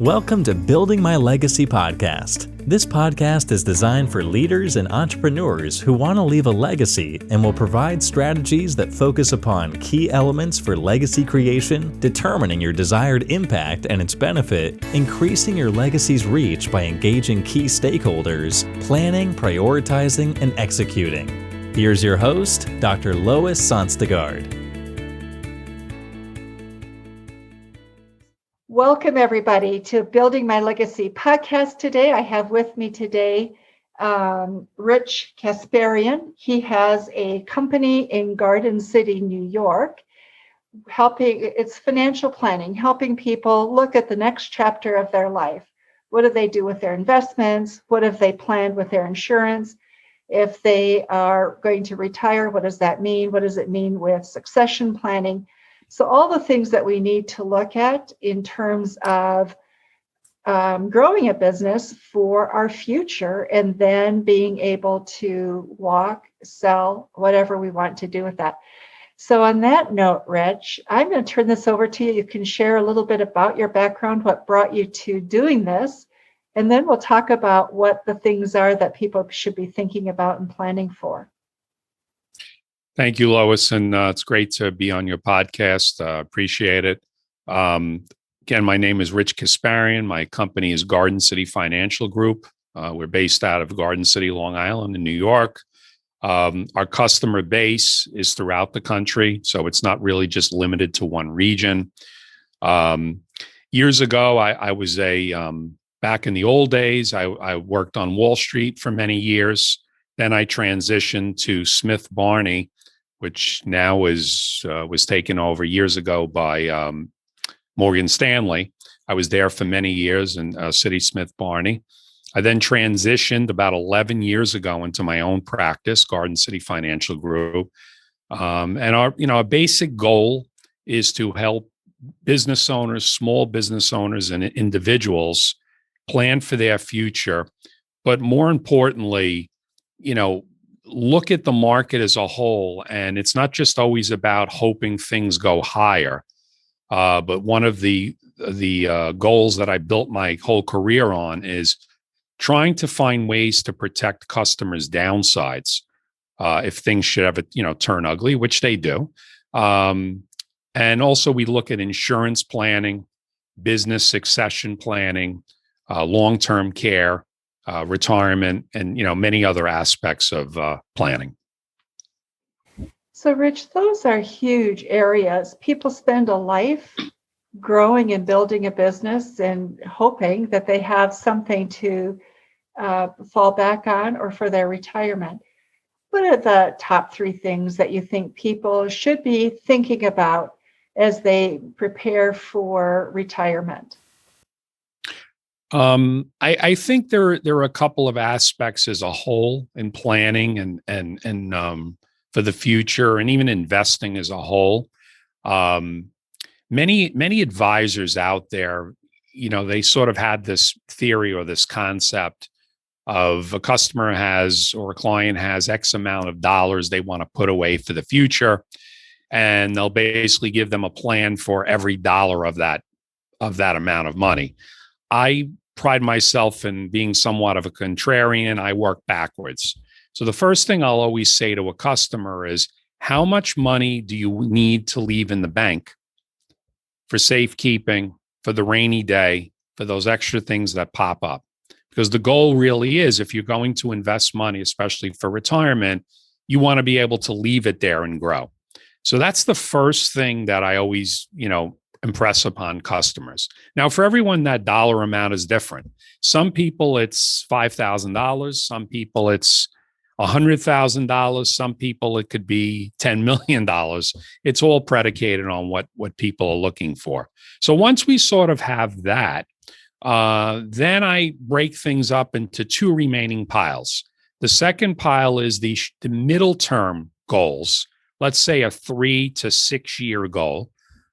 Welcome to Building My Legacy podcast. This podcast is designed for leaders and entrepreneurs who want to leave a legacy and will provide strategies that focus upon key elements for legacy creation, determining your desired impact and its benefit, increasing your legacy's reach by engaging key stakeholders, planning, prioritizing, and executing. Here's your host, Dr. Lois Sonstegard. Welcome, everybody, to Building My Legacy podcast. Today, I have with me today Rich Kasparian. He has a company in Garden City, New York, it's financial planning, helping people look at the next chapter of their life. What do they do with their investments? What have they planned with their insurance? If they are going to retire, what does that mean? What does it mean with succession planning? So all the things that we need to look at in terms of growing a business for our future and then being able to walk, sell, whatever we want to do with that. So on that note, Rich, I'm going to turn this over to you. You can share a little bit about your background, what brought you to doing this, and then we'll talk about what the things are that people should be thinking about and planning for. Thank you, Lois, and it's great to be on your podcast. Appreciate it. Again, my name is Rich Kasparian. My company is Garden City Financial Group. We're based out of Garden City, Long Island in New York. Our customer base is throughout the country, so it's not really just limited to one region. Years ago, I was back in the old days, I worked on Wall Street for many years. Then I transitioned to Smith Barney, which now was taken over years ago by Morgan Stanley. I was there for many years in City Smith Barney. I then transitioned about 11 years ago into my own practice, Garden City Financial Group. And our basic goal is to help business owners, small business owners, and individuals plan for their future. But more importantly, look at the market as a whole, and it's not just always about hoping things go higher. But one of the goals that I built my whole career on is trying to find ways to protect customers' downsides if things should ever, turn ugly, which they do. And also, we look at insurance planning, business succession planning, long-term care, retirement, and many other aspects of planning. So, Rich, those are huge areas. People spend a life growing and building a business and hoping that they have something to fall back on or for their retirement. What are the top three things that you think people should be thinking about as they prepare for retirement? I think there are a couple of aspects as a whole in planning and for the future, and even investing as a whole. Many advisors out there, they sort of had this theory or this concept of a customer has or a client has X amount of dollars they want to put away for the future, and they'll basically give them a plan for every dollar of that amount of money. I pride myself in being somewhat of a contrarian. I work backwards. So the first thing I'll always say to a customer is, how much money do you need to leave in the bank for safekeeping, for the rainy day, for those extra things that pop up? Because the goal really is, if you're going to invest money, especially for retirement, you want to be able to leave it there and grow. So that's the first thing that I always, impress upon customers. Now, for everyone, that dollar amount is different. Some people it's $5,000. Some people it's $100,000. Some people it could be $10 million. It's all predicated on what people are looking for. So once we sort of have that, then I break things up into two remaining piles. The second pile is the middle term goals. Let's say a 3 to 6 year goal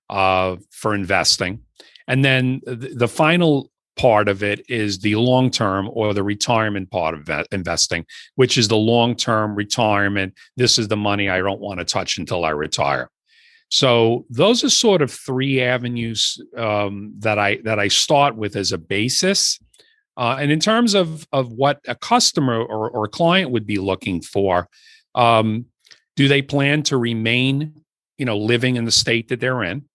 for investing. And then the final part of it is the long-term or the retirement part of investing, which is the long-term retirement. This is the money I don't want to touch until I retire. So those are sort of three avenues that I start with as a basis. And in terms of what a customer or a client would be looking for, do they plan to remain, living in the state that they're in?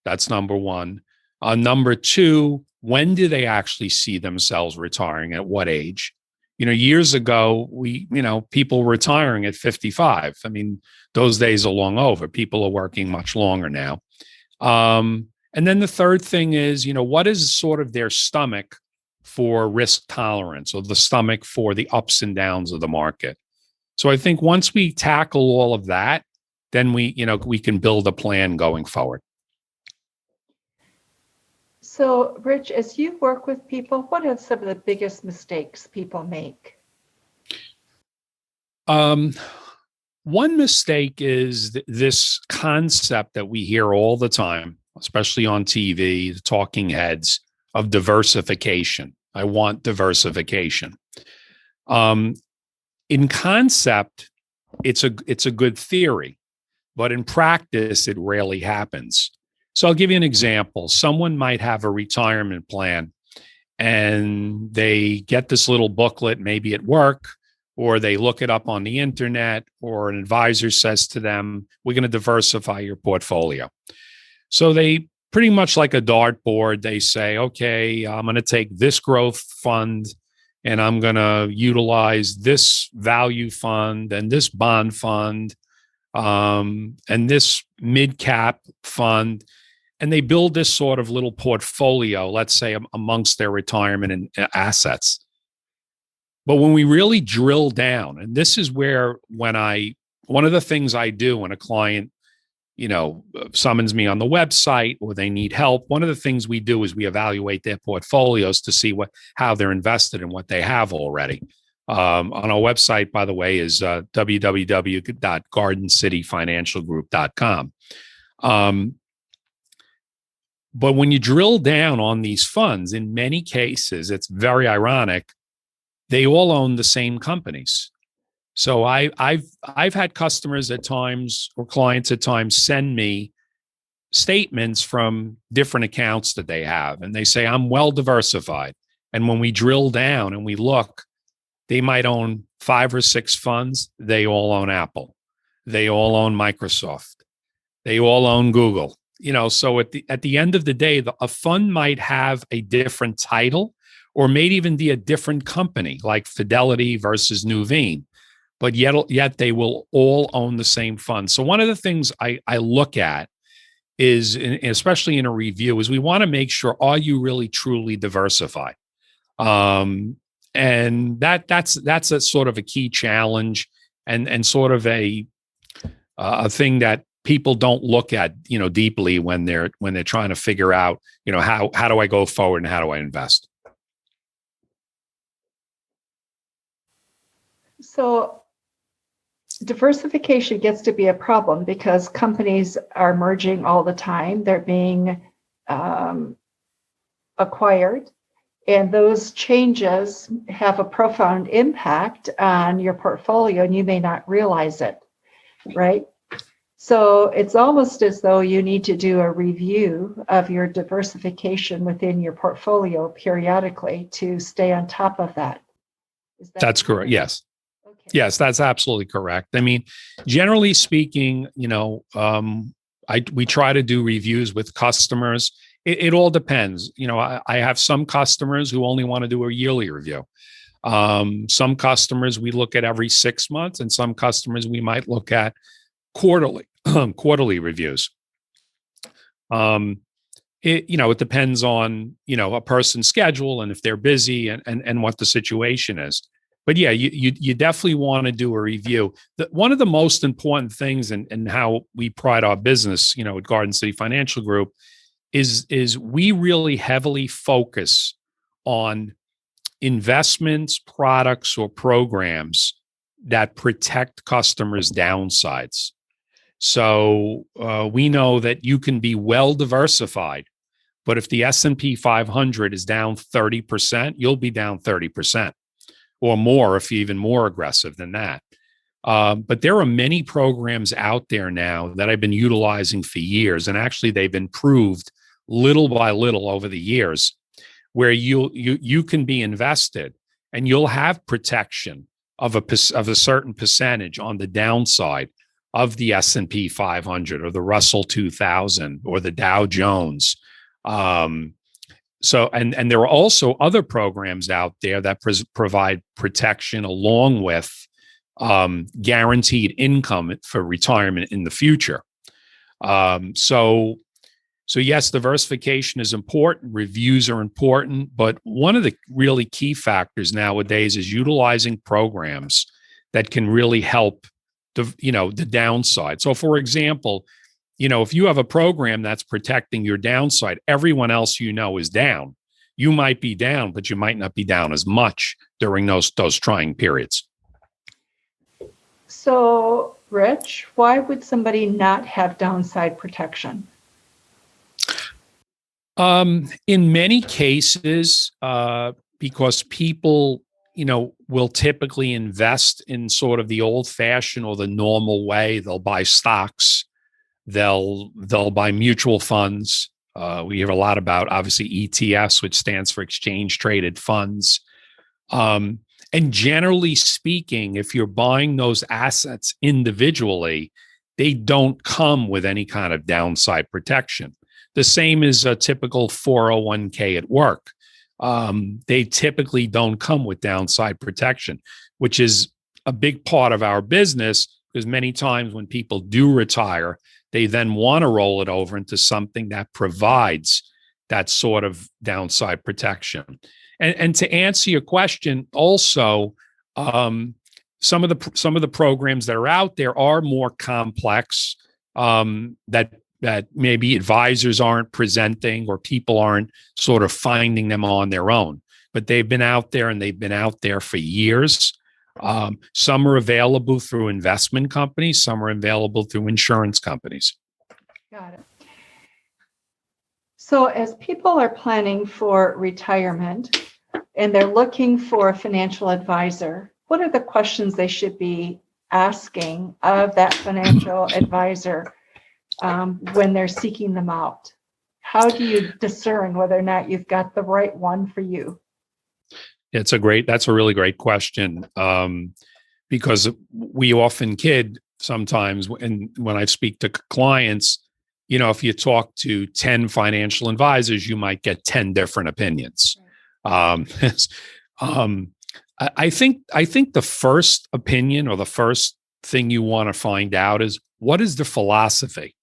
That's number one. Number two, when do they actually see themselves retiring? At what age? Years ago, people retiring at 55. I mean, those days are long over. People are working much longer now. And then the third thing is, what is sort of their stomach for risk tolerance, or the stomach for the ups and downs of the market? So I think once we tackle all of that, then we can build a plan going forward. So, Rich, as you work with people, what are some of the biggest mistakes people make? One mistake is this concept that we hear all the time, especially on TV, the talking heads, of diversification. I want diversification. In concept, it's a good theory, but in practice, it rarely happens. So I'll give you an example. Someone might have a retirement plan and they get this little booklet, maybe at work, or they look it up on the internet, or an advisor says to them, we're going to diversify your portfolio. So they pretty much like a dartboard, they say, okay, I'm going to take this growth fund and I'm going to utilize this value fund and this bond fund and this mid-cap fund. And they build this sort of little portfolio, let's say, amongst their retirement and assets. But when we really drill down, and this is where one of the things I do when a client, summons me on the website or they need help, one of the things we do is we evaluate their portfolios to see how they're invested and what they have already. On our website, by the way, is www.gardencityfinancialgroup.com. But when you drill down on these funds, in many cases, it's very ironic, they all own the same companies. So I've had customers at times, or clients at times, send me statements from different accounts that they have, and they say, I'm well diversified. And when we drill down and we look, they might own 5 or 6 funds. They all own Apple. They all own Microsoft. They all own Google. So at the end of the day, a fund might have a different title, or maybe even be a different company, like Fidelity versus Nuveen, but yet they will all own the same fund. So one of the things I look at is, especially in a review, is we want to make sure, are you really truly diversified? And that's a sort of a key challenge, and sort of a thing that people don't look at, deeply when they're trying to figure out, how do I go forward and how do I invest? So diversification gets to be a problem because companies are merging all the time. They're being acquired, and those changes have a profound impact on your portfolio, and you may not realize it, right? So it's almost as though you need to do a review of your diversification within your portfolio periodically to stay on top of that. That's correct. Yes. Okay. Yes, that's absolutely correct. I mean, generally speaking, we try to do reviews with customers. It all depends. I have some customers who only want to do a yearly review. Some customers we look at every 6 months, and some customers we might look at quarterly reviews. It depends on, a person's schedule and if they're busy and what the situation is. But yeah, you definitely want to do a review. One of the most important things and how we pride our business, at Garden City Financial Group is we really heavily focus on investments, products, or programs that protect customers' downsides. So we know that you can be well diversified, but if the S&P 500 is down 30%, you'll be down 30%. Or more if you're even more aggressive than that. But there are many programs out there now that I've been utilizing for years, and actually they've improved little by little over the years, where you can be invested and you'll have protection of a certain percentage on the downside of the S&P 500 or the Russell 2000 or the Dow Jones. And there are also other programs out there that provide protection along with guaranteed income for retirement in the future. So yes, diversification is important. Reviews are important, but one of the really key factors nowadays is utilizing programs that can really help the downside. So for example, if you have a program that's protecting your downside, everyone else is down. You might be down, but you might not be down as much during those trying periods. So, Rich, why would somebody not have downside protection? In many cases, because people, will typically invest in sort of the old-fashioned or the normal way. They'll buy stocks. They'll buy mutual funds. We hear a lot about, obviously, ETFs, which stands for exchange traded funds. And generally speaking, if you're buying those assets individually, they don't come with any kind of downside protection. The same as a typical 401k at work. They typically don't come with downside protection, which is a big part of our business, because many times when people do retire, they then want to roll it over into something that provides that sort of downside protection. And to answer your question, also, some of the programs that are out there are more complex, that maybe advisors aren't presenting or people aren't sort of finding them on their own. But they've been out there, and they've been out there for years. Some are available through investment companies. Some are available through insurance companies. Got it. So as people are planning for retirement and they're looking for a financial advisor, what are the questions they should be asking of that financial advisor when they're seeking them out? How do you discern whether or not you've got the right one for you? That's a really great question, because we often kid sometimes, and when I speak to clients, if you talk to 10 financial advisors, you might get 10 different opinions. I think the first opinion, or the first thing you want to find out, is what is the philosophy?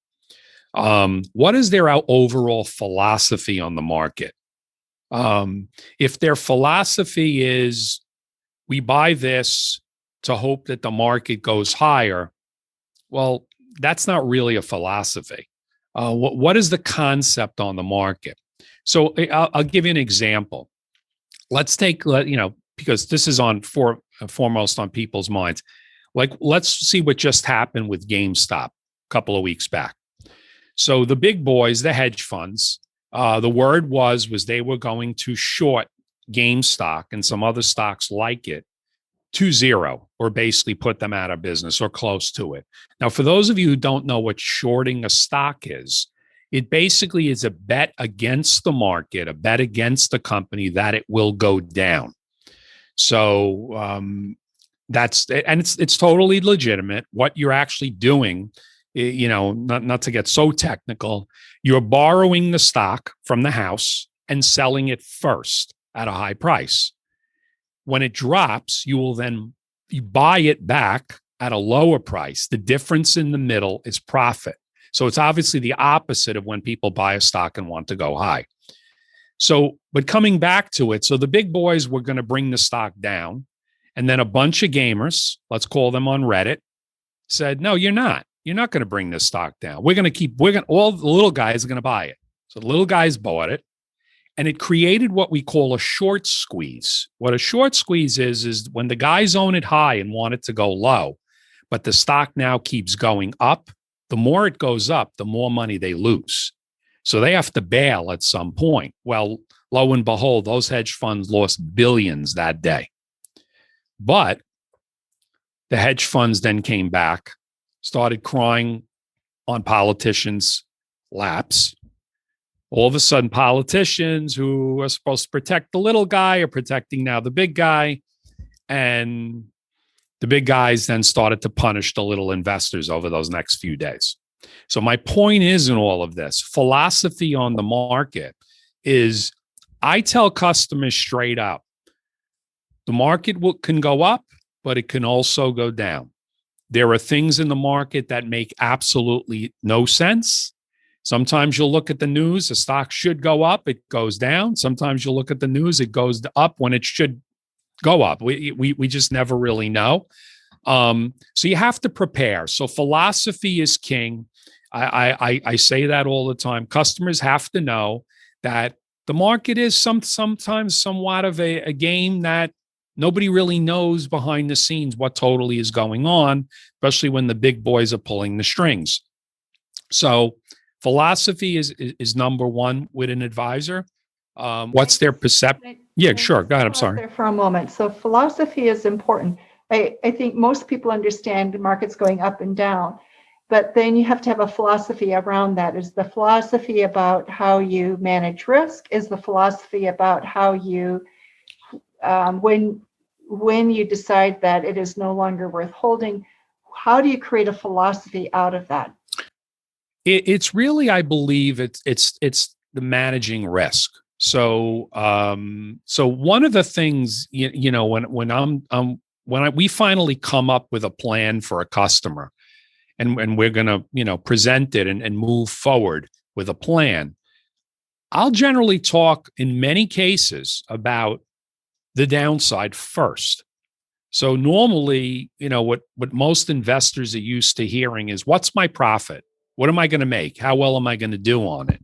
What is their overall philosophy on the market? If their philosophy is, we buy this to hope that the market goes higher, well, that's not really a philosophy. What is the concept on the market? So I'll give you an example. Let's take, because this is foremost on people's minds. Like, let's see what just happened with GameStop a couple of weeks back. So the big boys, the hedge funds, the word was they were going to short GameStop and some other stocks like it to zero, or basically put them out of business or close to it. Now, for those of you who don't know what shorting a stock is, it basically is a bet against the market, a bet against the company that it will go down. So it's totally legitimate. What you're actually doing, not to get so technical, you're borrowing the stock from the house and selling it first at a high price. When it drops, you buy it back at a lower price. The difference in the middle is profit. So it's obviously the opposite of when people buy a stock and want to go high. So, but coming back to it, so the big boys were going to bring the stock down, and then a bunch of gamers, let's call them on Reddit, said, no, you're not. You're not going to bring this stock down. All the little guys are going to buy it. So the little guys bought it, and it created what we call a short squeeze. What a short squeeze is when the guys own it high and want it to go low, but the stock now keeps going up. The more it goes up, the more money they lose. So they have to bail at some point. Well, lo and behold, those hedge funds lost billions that day. But The hedge funds then came back, started crying on politicians' laps. All of a sudden, politicians who are supposed to protect the little guy are protecting now the big guy. And the big guys then started to punish the little investors over those next few days. So my point is in all of this, philosophy on the market is I tell customers straight up, the market can go up, but it can also go down. There are things in the market that make absolutely no sense. Sometimes you'll look at the news, the stock should go up, it goes down. Sometimes you'll look at the news, it goes up when it should go up. We just never really know. So you have to prepare. So philosophy is king. I say that all the time. Customers have to know that the market is sometimes somewhat of a game that nobody really knows behind the scenes what totally is going on, especially when the big boys are pulling the strings. So philosophy is number one with an advisor. What's their perception? Yeah, sure. Go ahead. I'm sorry. There for a moment. So philosophy is important. I think most people understand the market's going up and down, but then you have to have a philosophy around that. Is the philosophy about how you manage risk? Is the philosophy about how you, when you decide that it is no longer worth holding, how do you create a philosophy out of that? It's really, I believe, it's the managing risk. So, so one of the things, when we finally come up with a plan for a customer, and we're going to, present it and move forward with a plan, I'll generally talk in many cases about the downside first. So normally, what most investors are used to hearing is, what's my profit? What am I going to make? How well am I going to do on it?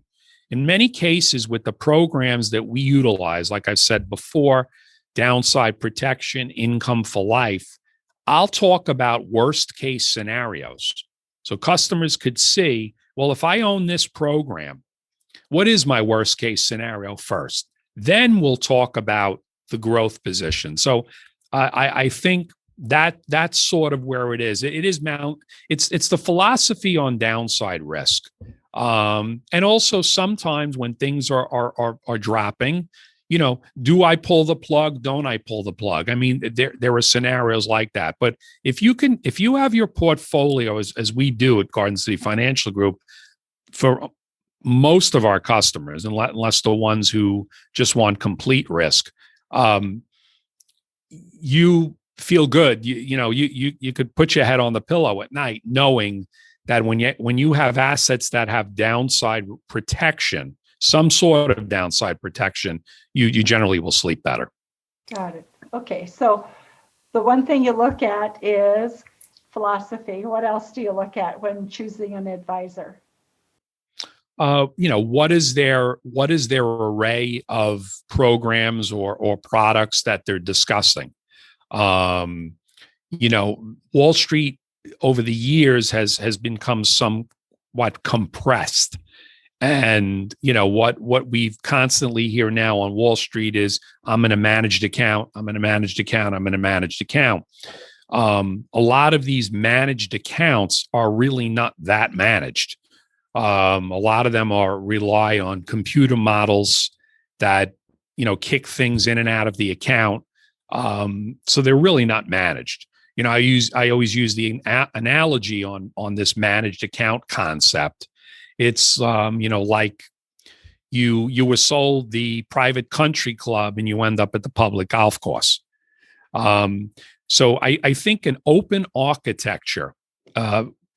In many cases, with the programs that we utilize, like I've said before, downside protection, income for life, I'll talk about worst case scenarios. So customers could see, well, if I own this program, what is my worst case scenario first? Then we'll talk about the growth position. So I think that's sort of where it is. It's the philosophy on downside risk. And also sometimes when things are dropping, do I pull the plug? Don't I pull the plug? I mean, there are scenarios like that. But if you have your portfolio as we do at Garden City Financial Group, for most of our customers, unless the ones who just want complete risk, you feel good. You could put your head on the pillow at night knowing that when you have assets that have downside protection, some sort of downside protection, you generally will sleep better. Got it. Okay. So the one thing you look at is philosophy. What else do you look at when choosing an advisor? What is their array of programs or products that they're discussing? Wall Street over the years has become somewhat compressed. And, what we constantly hear now on Wall Street is, I'm in a managed account, I'm in a managed account, I'm in a managed account. A lot of these managed accounts are really not that managed. A lot of them rely on computer models that, kick things in and out of the account. So they're really not managed. I always use the analogy on this managed account concept. It's, like you were sold the private country club and you end up at the public golf course. So I think an open architecture,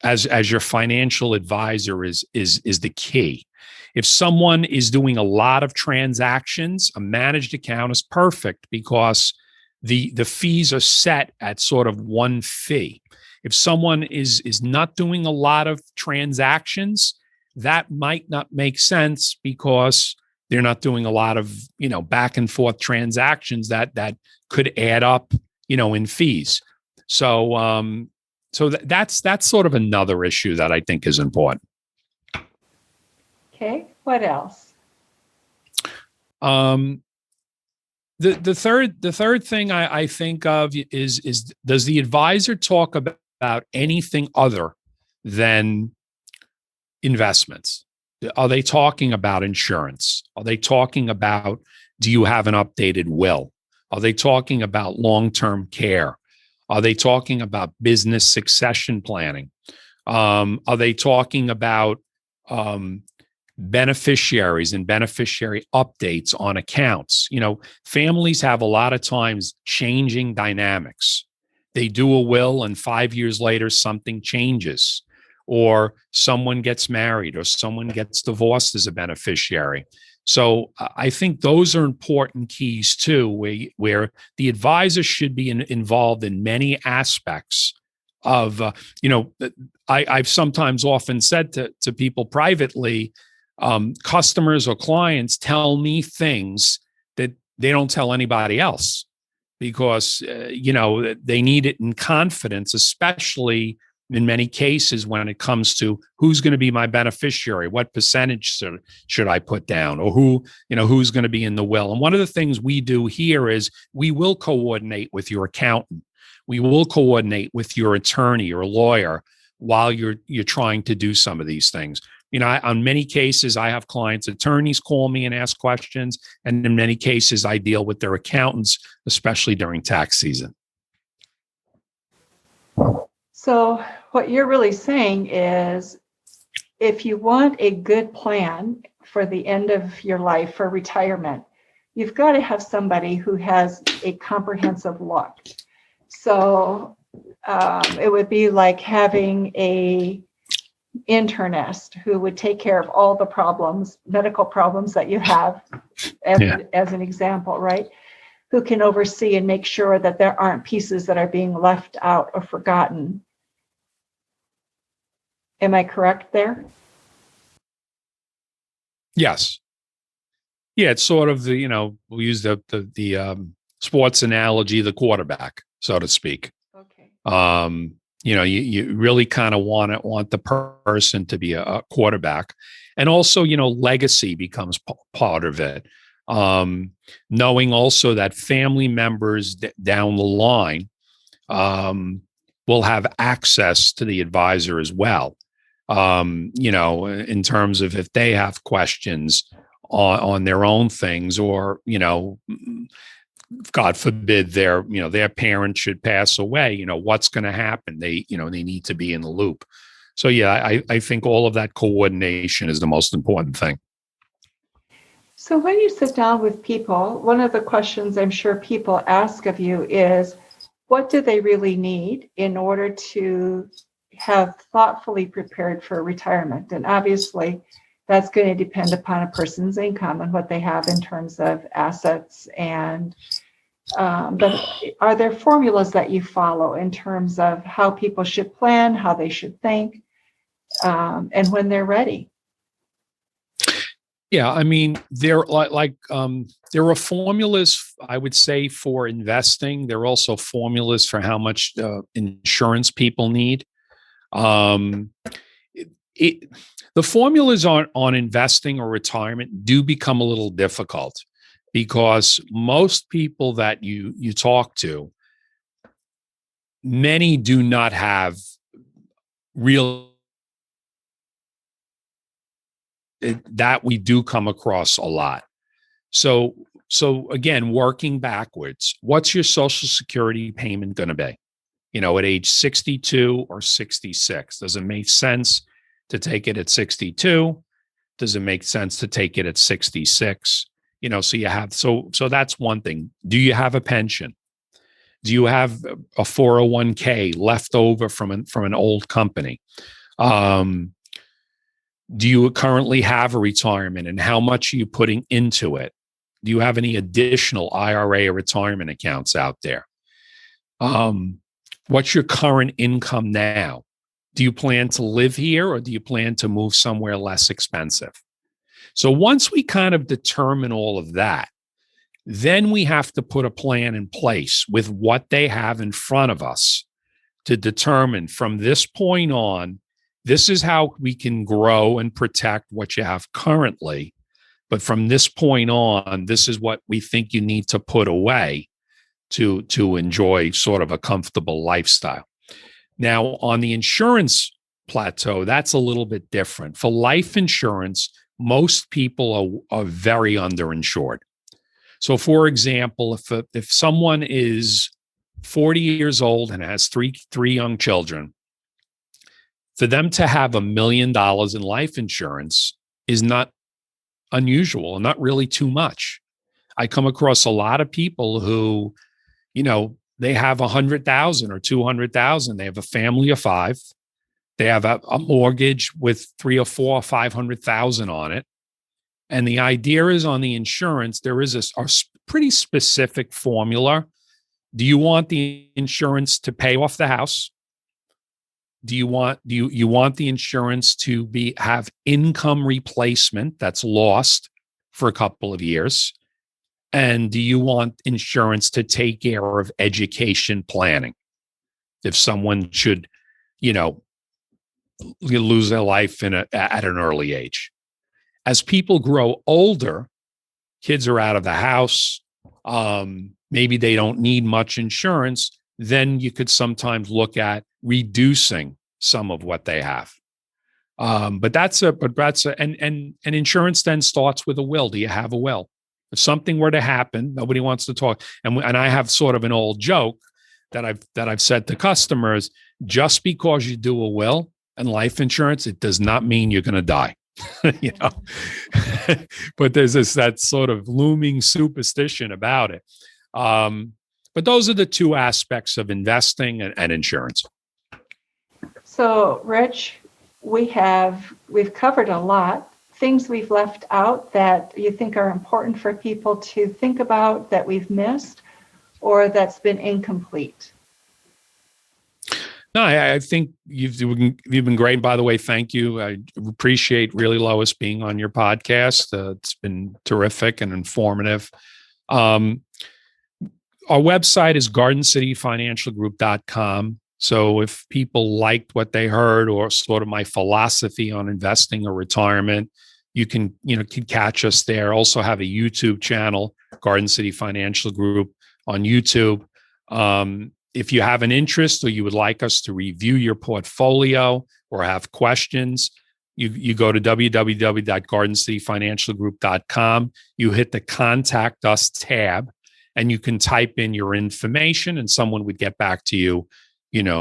as your financial advisor is the key. If someone is doing a lot of transactions, a managed account is perfect because the fees are set at sort of one fee. If someone is not doing a lot of transactions, that might not make sense because they're not doing a lot of, back and forth transactions that could add up, in fees. So, that's sort of another issue that I think is important. Okay. What else? The third thing I think of is does the advisor talk about anything other than investments? Are they talking about insurance? Are they talking about, do you have an updated will? Are they talking about long-term care? Are they talking about business succession planning? Are they talking about beneficiaries and beneficiary updates on accounts? Families have a lot of times changing dynamics. They do a will, and 5 years later, something changes, or someone gets married, or someone gets divorced as a beneficiary. So I think those are important keys too, where the advisor should be involved in many aspects of, I've sometimes often said to people privately, customers or clients tell me things that they don't tell anybody else, because, they need it in confidence, especially in many cases when it comes to who's going to be my beneficiary, what percentage should I put down, or who's going to be in the will. And one of the things we do here is we will coordinate with your accountant. We will coordinate with your attorney or lawyer while you're trying to do some of these things. On many cases, I have clients' attorneys call me and ask questions. And in many cases, I deal with their accountants, especially during tax season. So what you're really saying is, if you want a good plan for the end of your life, for retirement, you've got to have somebody who has a comprehensive look. So it would be like having a internist who would take care of all the problems, medical problems that you have, as an example, right? Who can oversee and make sure that there aren't pieces that are being left out or forgotten. Am I correct there? Yes. Yeah, it's sort of we'll use the sports analogy, the quarterback, so to speak. Okay. You really kind of want the person to be a quarterback, and also, legacy becomes part of it. Knowing also that family members down the line will have access to the advisor as well. In terms of if they have questions on their own things, or, God forbid their parent should pass away, what's going to happen? They need to be in the loop. So yeah, I think all of that coordination is the most important thing. So when you sit down with people, one of the questions I'm sure people ask of you is, what do they really need in order to have thoughtfully prepared for retirement? And obviously, that's going to depend upon a person's income and what they have in terms of assets. And but are there formulas that you follow in terms of how people should plan, how they should think, and when they're ready? Yeah, I mean, there are formulas, I would say, for investing. There are also formulas for how much insurance people need. The formulas on investing or retirement do become a little difficult, because most people that you talk to, many do not have real, that we do come across a lot. So again, working backwards, what's your Social Security payment going to be? At age 62 or 66? Does it make sense to take it at 62? Does it make sense to take it at 66? So you have, so that's one thing. Do you have a pension? Do you have a 401k left over from an old company? Do you currently have a retirement, and how much are you putting into it? Do you have any additional IRA or retirement accounts out there? What's your current income now? Do you plan to live here, or do you plan to move somewhere less expensive? So once we kind of determine all of that, then we have to put a plan in place with what they have in front of us to determine, from this point on, this is how we can grow and protect what you have currently. But from this point on, this is what we think you need to put away to enjoy sort of a comfortable lifestyle. Now, on the insurance plateau, that's a little bit different. For life insurance, most people are very underinsured. So, for example, if someone is 40 years old and has three young children, for them to have $1 million in life insurance is not unusual and not really too much. I come across a lot of people who, they have 100,000 or 200,000. They have a family of 5. They have a mortgage with 3 or 4 or 500,000 on it. And the idea is on the insurance, there is a pretty specific formula. Do you want the insurance to pay off the house? Do you want the insurance to have income replacement that's lost for a couple of years? And do you want insurance to take care of education planning? If someone should, lose their life at an early age. As people grow older, kids are out of the house, maybe they don't need much insurance, then you could sometimes look at reducing some of what they have. And insurance then starts with a will. Do you have a will? If something were to happen, nobody wants to talk. And I have sort of an old joke that I've said to customers: just because you do a will and life insurance, it does not mean you're going to die. But there's that sort of looming superstition about it. But those are the two aspects of investing and insurance. So, Rich, we've covered a lot. Things we've left out that you think are important for people to think about that we've missed or that's been incomplete? No, I think you've been great. By the way, thank you. I appreciate really, Lois, being on your podcast. It's been terrific and informative. Our website is gardencityfinancialgroup.com. So if people liked what they heard or sort of my philosophy on investing or retirement, you can catch us there. Also have a YouTube channel, Garden City Financial Group on YouTube. If you have an interest or you would like us to review your portfolio or have questions, you go to www.gardencityfinancialgroup.com. You hit the Contact Us tab, and you can type in your information, and someone would get back to you,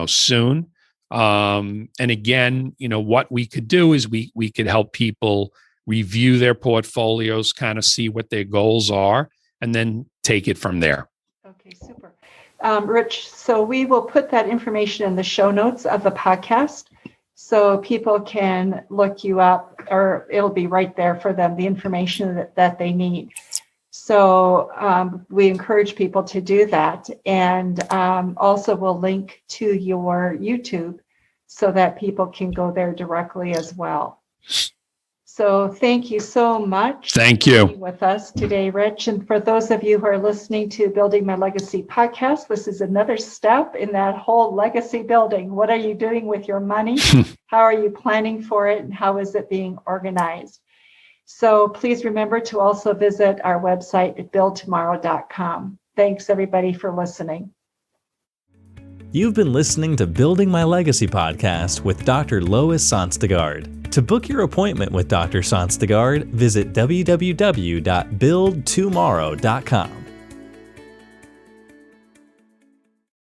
soon. And again, what we could do is we could help people review their portfolios, kind of see what their goals are, and then take it from there. Okay, super. Rich, so we will put that information in the show notes of the podcast so people can look you up, or it'll be right there for them, the information that they need. So we encourage people to do that. And also we'll link to your YouTube so that people can go there directly as well. So thank you so much. Thank you. For being with us today, Rich. And for those of you who are listening to Building My Legacy podcast, this is another step in that whole legacy building. What are you doing with your money? How are you planning for it? And how is it being organized? So please remember to also visit our website at buildtomorrow.com. Thanks, everybody, for listening. You've been listening to Building My Legacy podcast with Dr. Lois Sonstegard. To book your appointment with Dr. Sonstegard, visit www.buildtomorrow.com.